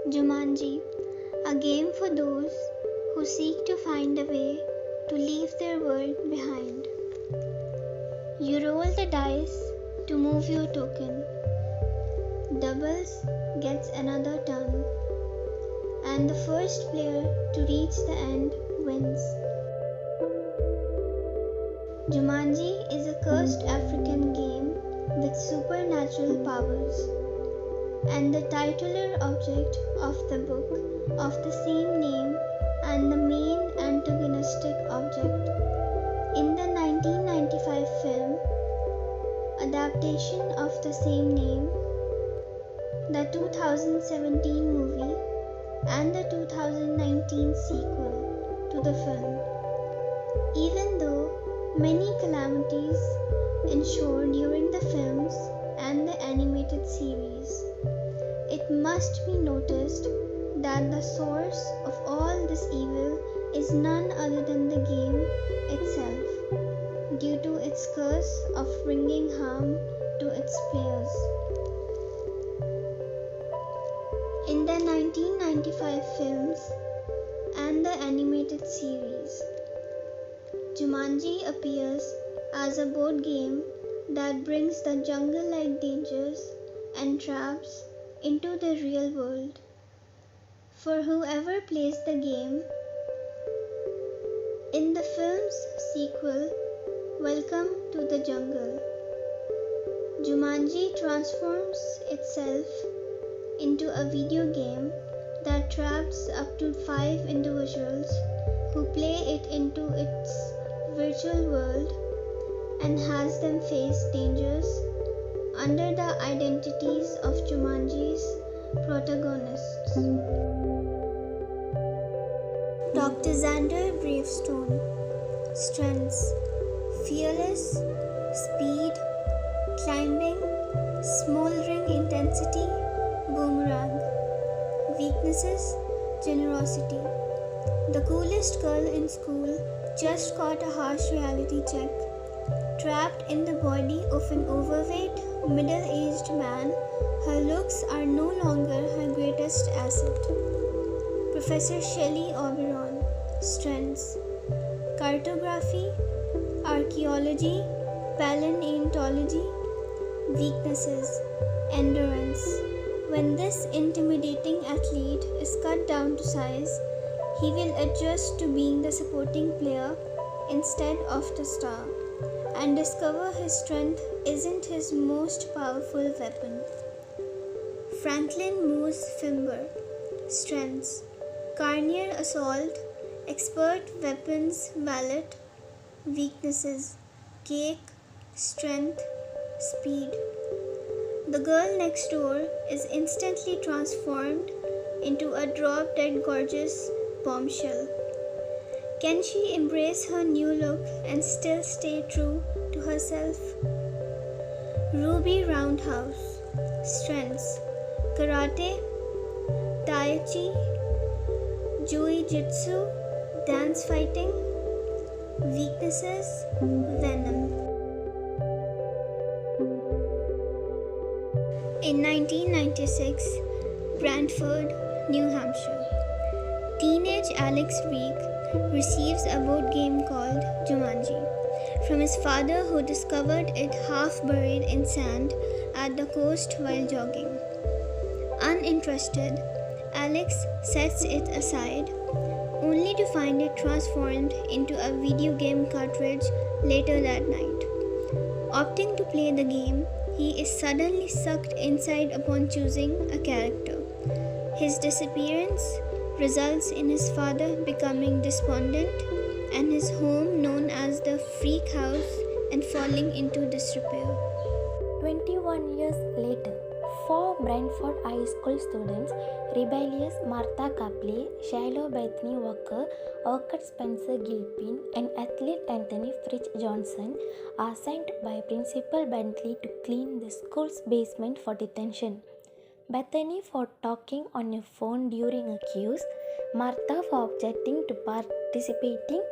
Jumanji, a game for those who seek to find a way to leave their world behind. You roll the dice to move your token. Doubles gets another turn, and the first player to reach the end wins. Jumanji is a cursed African game with supernatural powers, and the titular object of the book of the same name and the main antagonistic object. In the 1995 film adaptation of the same name, the 2017 movie, and the 2019 sequel to the film. Even though many calamities ensure during the films and the animated series, it must be noticed that the source of all this evil is none other than the game itself, due to its curse of bringing harm to its players. In the 1995 films and the animated series, Jumanji appears as a board game that brings the jungle-like dangers and traps into the real world for whoever plays the game. In the film's sequel, Welcome to the Jungle, Jumanji transforms itself into a video game that traps up to 5 individuals who play it into its virtual world and has them face dangers under the identities of Jumanji's protagonists. Dr. Xander Bravestone. Strengths: fearless, speed, climbing, smoldering intensity, boomerang. Weaknesses: generosity. The coolest girl in school just got a harsh reality check. Trapped in the body of an overweight, middle-aged man, her looks are no longer her greatest asset. Professor Shelley Oberon. Strengths: cartography, archaeology, paleontology. Weaknesses: endurance. When this intimidating athlete is cut down to size, he will adjust to being the supporting player instead of the star, and discover his strength isn't his most powerful weapon. Franklin Moose Fimber. Strengths: carnier assault, expert weapons valet. Weaknesses: cake, strength, speed. The girl next door is instantly transformed into a drop-dead gorgeous bombshell. Can she embrace her new look and still stay true to herself? Ruby Roundhouse. Strengths: karate, tai chi, jiu-jitsu, dance fighting. Weaknesses: venom. In 1996, Brantford, New Hampshire, teenage Alex Reek receives a board game called Jumanji from his father, who discovered it half buried in sand at the coast while jogging. Uninterested, Alex sets it aside, only to find it transformed into a video game cartridge later that night. Opting to play the game, he is suddenly sucked inside upon choosing a character. His disappearance results in his father becoming despondent and his home known as the Freak House and falling into disrepair. 21 years later, four Brentford High School students, rebellious Martha Copley, Shiloh Bethany Walker, Orchid Spencer Gilpin, and athlete Anthony Fritz Johnson, are sent by Principal Bentley to clean the school's basement for detention. Bethany for talking on a phone during a quiz, Martha for objecting to participating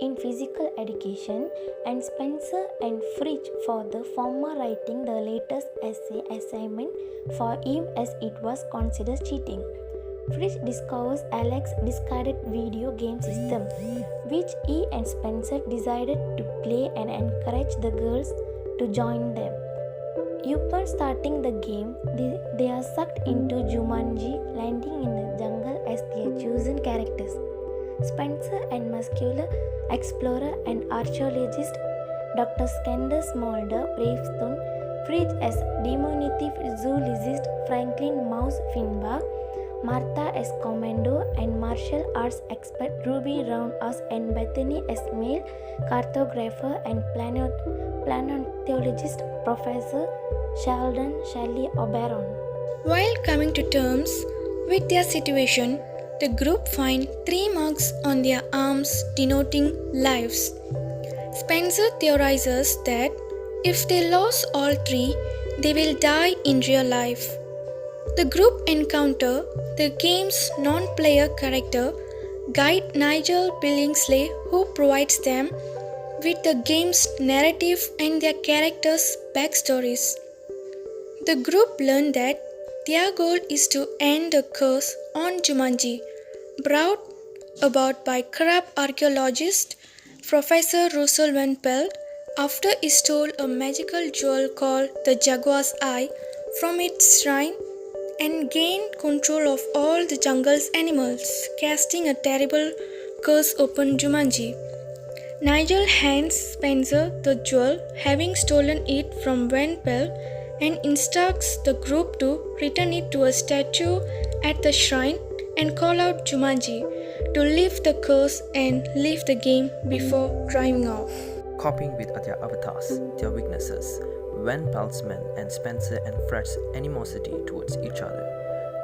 in physical education, and Spencer and Fridge for the former writing the latest essay assignment for him as it was considered cheating. Fridge discovers Alex's discarded video game system, which he and Spencer decided to play and encourage the girls to join them. Upon starting the game, they are sucked into Jumanji, landing in the jungle as their chosen characters. Spencer and muscular explorer and archaeologist Dr. Skander Smolder Bravestone, Fridge as diminutive zoologist Franklin Mouse Finbar, Martha as commando and martial arts expert Ruby Roundhouse, and Bethany as male cartographer and planetologist Professor Sheldon Shelley Oberon. While coming to terms with their situation, the group find 3 marks on their arms denoting lives. Spencer theorizes that if they lose all 3, they will die in real life. The group encounter the game's non-player character, Guide Nigel Billingsley, who provides them with the game's narrative and their characters' backstories. The group learn that their goal is to end the curse on Jumanji, brought about by corrupt archaeologist Professor Russell Van Pelt after he stole a magical jewel called the Jaguar's Eye from its shrine and gained control of all the jungle's animals, casting a terrible curse upon Jumanji. Nigel hands Spencer the jewel, having stolen it from Van Pelt, and instructs the group to return it to a statue at the shrine and call out Jumanji to lift the curse and leave the game before driving off. Coping with their avatars, their weaknesses, Van Pelt's men and Spencer and Fred's animosity towards each other,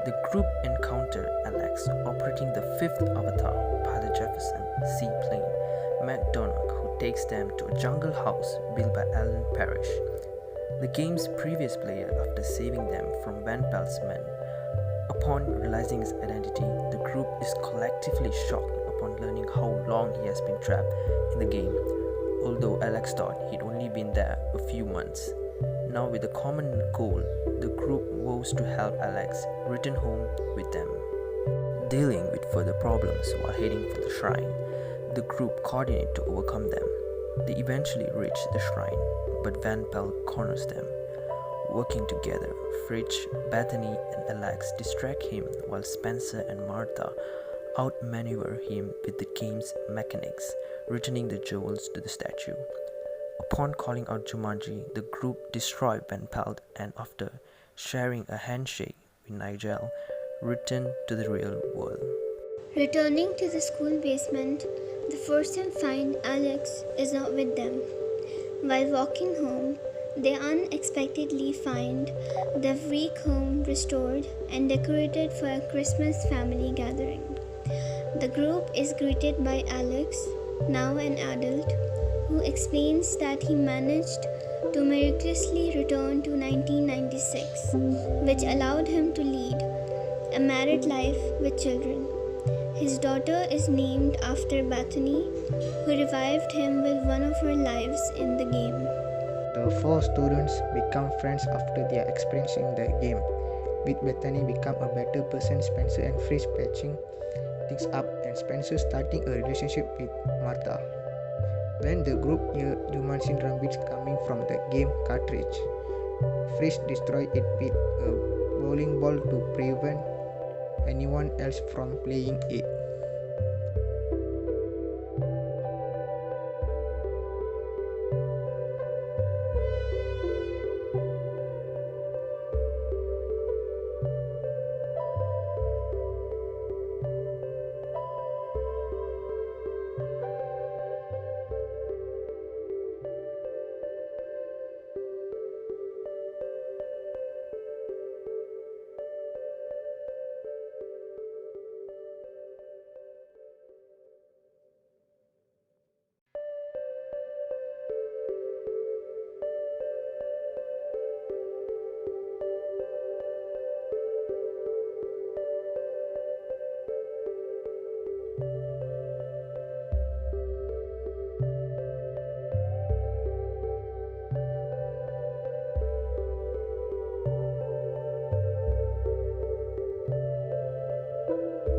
the group encounter Alex operating the 5th avatar, Pilot Jefferson seaplane, Matt Donnock, who takes them to a jungle house built by Alan Parrish, the game's previous player, after saving them from Van Pelt's men. Upon realizing his identity, the group is collectively shocked upon learning how long he has been trapped in the game, although Alex thought he'd only been there a few months. Now with a common goal, the group vows to help Alex return home with them. Dealing with further problems while heading for the shrine, the group coordinate to overcome them. They eventually reach the shrine, but Van Pelt corners them. Working together, Fridge, Bethany, and Alex distract him while Spencer and Martha outmaneuver him with the game's mechanics, returning the jewels to the statue. Upon calling out Jumanji, the group destroy Van Pelt and after sharing a handshake with Nigel, return to the real world. Returning to the school basement, the foursome find Alex is not with them. While walking home, they unexpectedly find the freak home restored and decorated for a Christmas family gathering. The group is greeted by Alex, now an adult, who explains that he managed to miraculously return to 1996, which allowed him to lead a married life with children. His daughter is named after Bethany, who revived him with one of her lives in the game. The 4 students become friends after their experience in the game, with Bethany become a better person, Spencer and Fridge patching things up, and Spencer starting a relationship with Martha. When the group hear Jumanji drumbeats coming from the game cartridge, Fridge destroys it with a bowling ball to prevent anyone else from playing it.